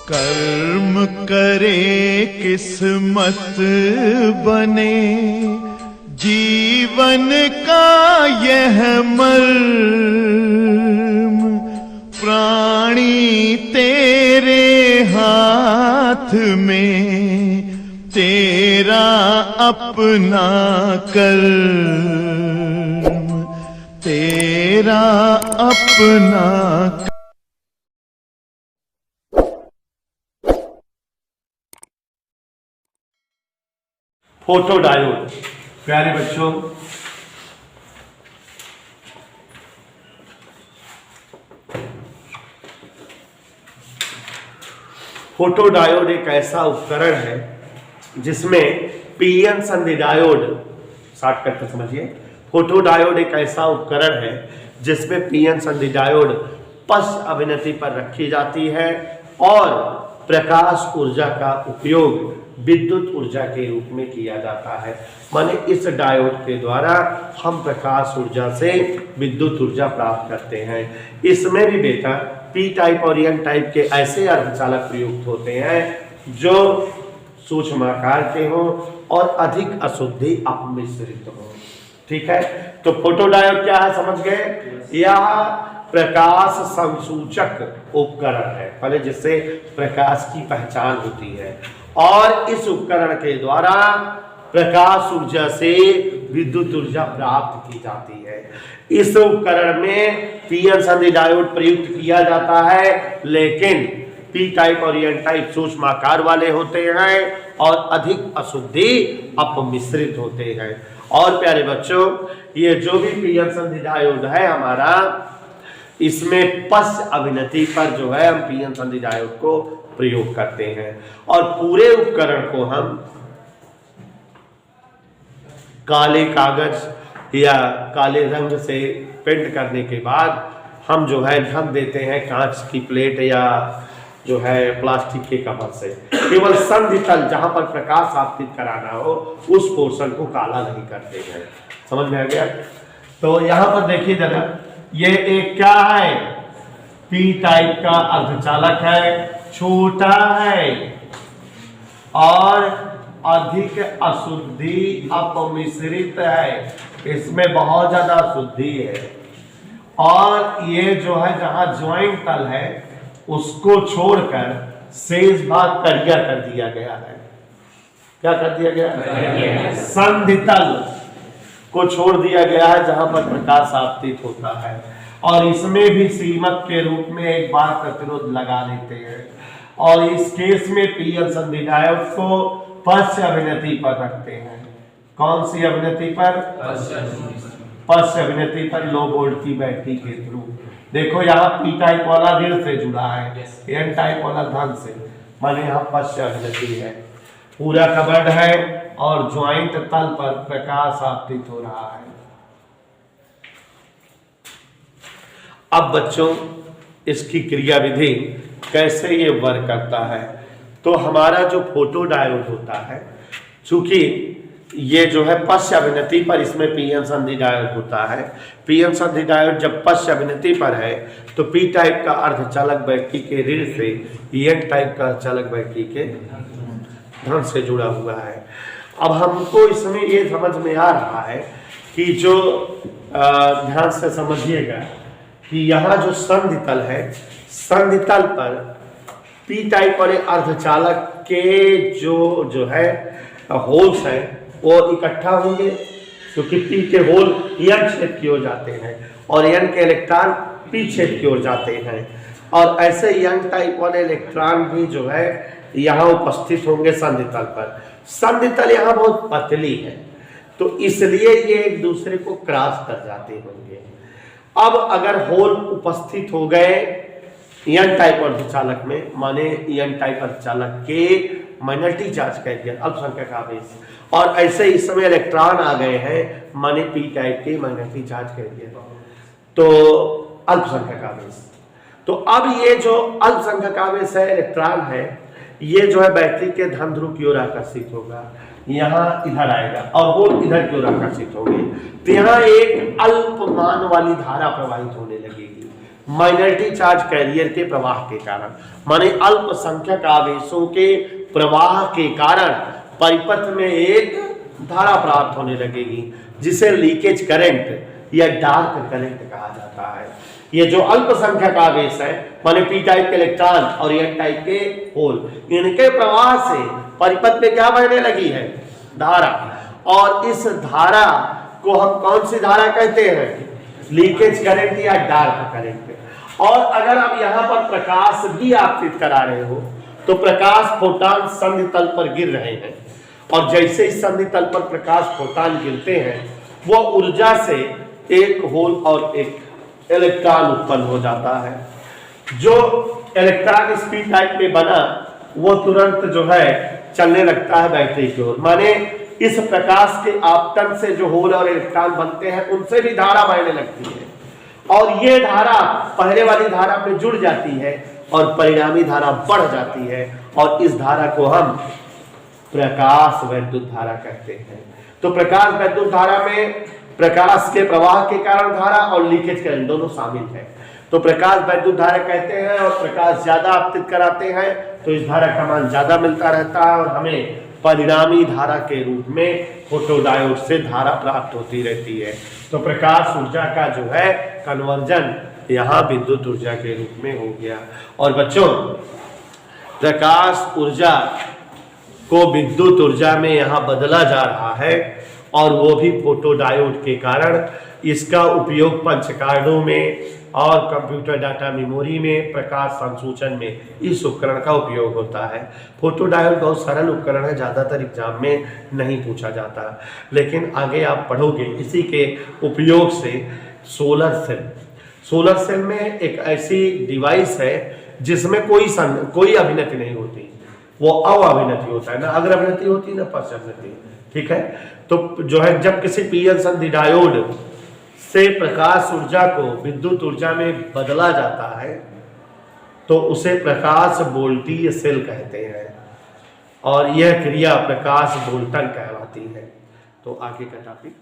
कर्म करे किस्मत बने, जीवन का यह मर्म, प्राणी तेरे हाथ में, तेरा अपना कर्म, तेरा अपना। Photo diode. प्यारे बच्चों, फोटो डायोड एक ऐसा उपकरण है जिसमें पीएन संधि डायोड, शॉर्टकट में समझिए, फोटो डायोड एक ऐसा उपकरण है जिसमें पीएन संधि डायोड पश्च अभिनति पर रखी जाती है और प्रकाश ऊर्जा का उपयोग विद्युत ऊर्जा के रूप में किया जाता है। माने इस डायोड के द्वारा हम प्रकाश ऊर्जा से विद्युत ऊर्जा प्राप्त करते हैं। इसमें भी बेटा पी टाइप और एन टाइप के ऐसे अर्धचालक प्रयुक्त होते हैं जो सूक्ष्म आकार के हों और अधिक अशुद्धि अपमिश्रित हो। ठीक है, तो फोटो डायोड क्या है समझ गए? यह प्रकाश संसूचक उपकरण है, पहले जिससे प्रकाश की पहचान होती है, और इस उपकरण के द्वारा प्रकाश ऊर्जा से विद्युत ऊर्जा प्राप्त की जाती है। इस उपकरण में पीएन संधि डायोड प्रयुक्त किया जाता है, लेकिन पी टाइप और एन टाइप सूक्ष्म आकार वाले होते हैं और अधिक अशुद्धि अपमिश्रित होते हैं। और प्यारे बच्चों, ये जो भी पीएन संधि डायोड है हमारा, इसमें पश्च अभिनति पर जो है हम पीएन संधि डायोड को प्रयोग करते हैं और पूरे उपकरण को हम काले कागज या काले रंग से पेंट करने के बाद हम जो है ढक देते हैं कांच की प्लेट या जो है प्लास्टिक के कवर से। केवल संधि तल जहां पर प्रकाश आपतित कराना हो उस पोर्शन को काला नहीं करते हैं। समझ में आ गया? तो यहां पर देखिए जरा, ये एक क्या है? पी टाइप का अर्धचालक है, छोटा है और अधिक अशुद्धि अपमिश्रित है, इसमें बहुत ज्यादा अशुद्धि है। और ये जो है जहां ज्वाइंट तल है उसको छोड़कर शेष भाग करिया कर दिया गया है। क्या कर दिया गया है? संधि तल को छोड़ दिया गया है जहां पर प्रकाश आपतित होता है, और इसमें भी सीमक के रूप में एक बार प्रतिरोध लगा देते हैं। और इस केस में पीएन संधि डायोड को पश्च अभिनति पर रखते हैं। कौन सी अभिनति पर? पश्च अभिनति पर, लो वोल्ट की बैटरी के थ्रू। देखो यहाँ पी टाइप वाला ऋण से जुड़ा है, एन टाइप वाला धन से, माने यहाँ पश्च अभिनति है, पूरा कवर्ड है और ज्वाइंट तल पर प्रकाश आपतित हो रहा है। अब बच्चों, इसकी क्रियाविधि कैसे ये वर्क करता है? तो हमारा जो फोटो डायोड होता है, चूंकि ये जो है पश्च अभिनति पर, इसमें पीएन संधि डायोड होता है। पीएन संधि डायोड जब पश्च अभिनति पर है तो पी टाइप का अर्धचालक बैटरी के ऋण से एन टाइप का अर्धचालक बैटरी के धन से जुड़ा हुआ है। अब हमको इसमें ये समझ में आ रहा है कि जो ध्यान से समझिएगा कि यहाँ जो संधि तल है, संधि तल पर पी टाइप वाले अर्धचालक के जो है होल्स हैं वो इकट्ठा होंगे, क्योंकि पी के होल एन छेद की ओर जाते हैं और एन के इलेक्ट्रॉन पी छेद की ओर जाते हैं। और ऐसे एन टाइप वाले इलेक्ट्रॉन भी जो है यहाँ उपस्थित होंगे संधि तल पर। संधि तल यहाँ बहुत पतली है, तो इसलिए ये एक दूसरे को क्रॉस कर जाते होंगे। अब अगर होल उपस्थित हो गए एन टाइप अर्धचालक में, माने एन टाइप अर्धचालक के माइनॉरिटी चार्ज कह दिया, अल्पसंख्यक आवेश, और ऐसे इस समय इलेक्ट्रॉन आ गए हैं, माने पी टाइप के माइनॉरिटी चार्ज कह दिया, तो अल्पसंख्यक आवेश। तो अब ये जो अल्पसंख्यक आवेश है, इलेक्ट्रॉन है, ये जो है बैटरी के धन ध्रुव की ओर आकर्षित होगा, यहाँ इधर आएगा और वो इधर की ओर आकर्षित होंगे, तो यहाँ एक अल्पमान वाली धारा प्रवाहित होने लगेगी। माइनॉरिटी चार्ज कैरियर के प्रवाह के कारण, माने अल्पसंख्यक आवेशों के प्रवाह के कारण परिपथ में एक धारा प्राप्त होने लगेगी, जिसे लीकेज करंट या डार्क करंट कहा जाता है। ये जो अल्पसंख्यक आवेश है, माने पी टाइप के इलेक्ट्रॉन और एन टाइप के होल, इनके प्रवाह से परिपथ में क्या बहने लगी है, धारा। और इस धारा को हम कौन सी धारा कहते हैं, लीकेज करंट या डार्क करंट। और अगर आप यहाँ पर प्रकाश भी आपतित करा रहे हो, तो प्रकाश फोटान संधि तल पर गिर रहे हैं, और जैसे इस संधि तल पर प्रकाश फोटान गिरते हैं, वो ऊर्जा से एक होल और एक इलेक्ट्रॉन उत्पन्न हो जाता है। जो इलेक्ट्रॉन इस पी टाइप में बना, वो तुरंत जो है चलने लगता है बैटरी की ओर, माने इस प्रकाश के आपतन से जो होल और इलेक्ट्रॉन बनते हैं, उनसे भी धारा बहने लगती है, और ये धारा पहले वाली धारा में जुड़ जाती है और परिणामी धारा बढ़ जाती है, और इस धारा को हम प्रकाश वैद्युत धारा कहते हैं। तो प्रकाश वैद्युत धारा में प्रकाश के प्रवाह के कारण धारा और लीकेज करंट दोनों शामिल है। तो प्रकाश वैद्युत धारा कहते हैं, और प्रकाश ज्यादा आपतित कराते हैं तो इस धारा का मान ज्यादा मिलता रहता है, और हमें परिणामी धारा के रूप में फोटोडायोड से धारा प्राप्त होती रहती है। तो प्रकाश ऊर्जा का जो है कन्वर्जन यहाँ विद्युत ऊर्जा के रूप में हो गया। और बच्चों, प्रकाश ऊर्जा को विद्युत ऊर्जा में यहाँ बदला जा रहा है, और वो भी फोटोडायोड के कारण। इसका उपयोग पंचकार्डों में और कंप्यूटर डाटा मेमोरी में, प्रकाश संसूचन में इस उपकरण का उपयोग होता है। फोटोडायोड बहुत सरल उपकरण है, ज़्यादातर एग्जाम में नहीं पूछा जाता, लेकिन आगे आप पढ़ोगे इसी के उपयोग से। सोलर सेल में एक ऐसी डिवाइस है जिसमें कोई अभिनति नहीं होती, वो अवअभिनति होता है, ना अग्रअभिनति होती ना पश्चाभिनति, ठीक है। तो जो है जब किसी पीएन संधि डायोड से प्रकाश ऊर्जा को विद्युत ऊर्जा में बदला जाता है, तो उसे प्रकाश वोल्टीय सेल कहते हैं, और यह क्रिया प्रकाश वोल्टन कहलाती है। तो आगे का टॉपिक